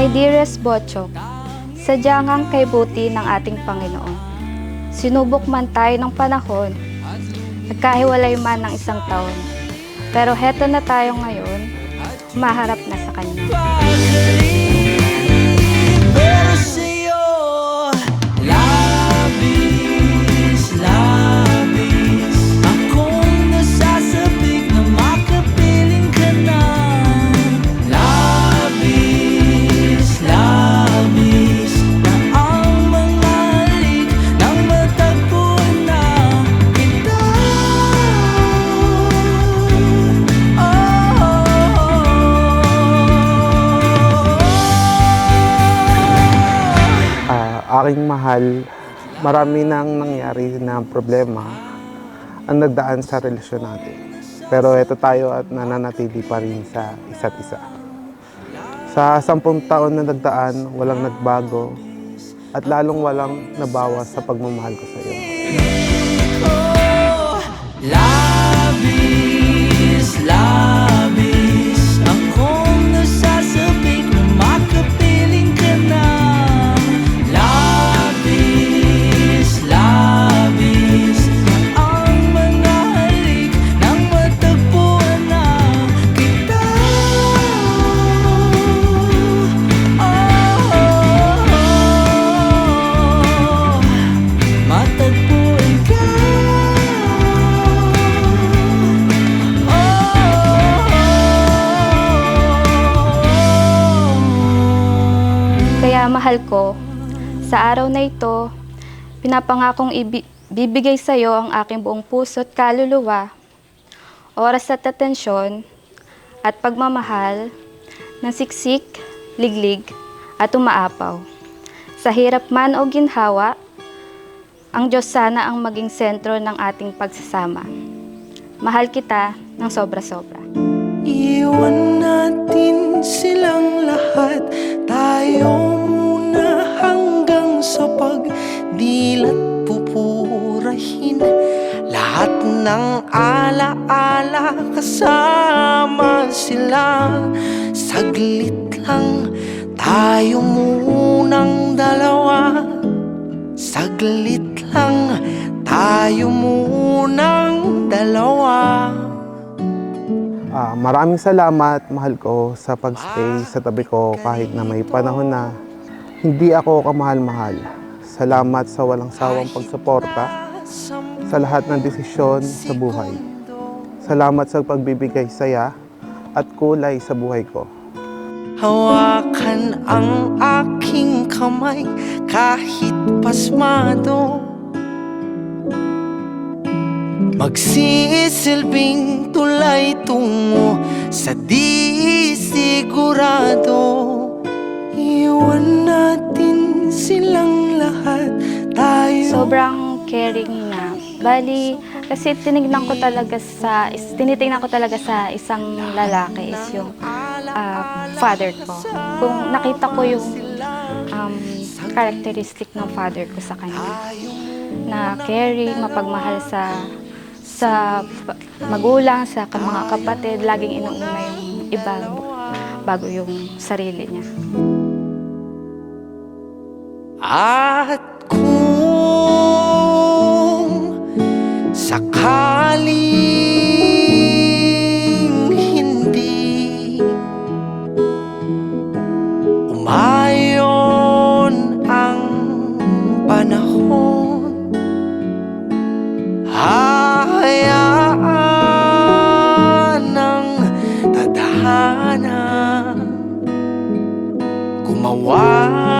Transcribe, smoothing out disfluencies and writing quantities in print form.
My dearest Botchok, sadyang ang kay buti ng ating Panginoon. Sinubok man tayo ng panahon, nagkahiwalay man ng isang taon. Pero heto na tayo ngayon, maharap na sa Kanya. Pero sa'yo, labis, labis akong nasasabik na makapiling ka na. Labis, labis na ang mga halik nang matagpuan na kita. Aking mahal, marami nang nangyari na problema ang nagdaan sa relasyon natin. Pero ito tayo at nananatili pa rin sa isa't isa. Sa 10 taon na nagdaan, walang nagbago at lalong walang nabawas sa pagmamahal ko sa iyo. Labis, labis akong nasasabik na makapiling ka na. Labis, labis ang mga halik nang matagpuan na kita. Matagpuan ka. Kaya mahal ko, sa araw na ito, pinapangakong bibigay sa iyo ang aking buong puso at kaluluwa, oras at atensyon, at pagmamahal ng siksik, liglig, at umaapaw. Sa hirap man o ginhawa, ang Diyos sana ang maging sentro ng ating pagsasama. Mahal kita ng sobra-sobra. Iwan natin silang lahat, tayo muna hanggang sa pagdilat pupurahin. Lahat ng alaala kasama sila. Saglit lang tayo munang dalawa. Saglit lang tayo munang dalawa. Maraming salamat, mahal ko, sa pagstay sa tabi ko kahit na may panahon na hindi ako kamahal-mahal. Salamat sa walang sawang pagsuporta sa lahat ng desisyon sa buhay. Salamat sa pagbibigay saya at kulay sa buhay ko. Hawakan ang aking kamay kahit pasmado. Magsisilbing tulay tungo sa di sigurado. Iwan natin silang lahat, tayo. Sobrang caring na. Bali, kasi tinitingnan ko talaga sa isang lalaki is yung father ko. Kung nakita ko yung characteristic ng father ko sa kanya, na caring, mapagmahal sa magulang, sa mga kapatid, laging inuuna yung iba bago yung sarili niya. At kung sakaling hindi umayon ang panahon, hahayaan ng tadhana gumawa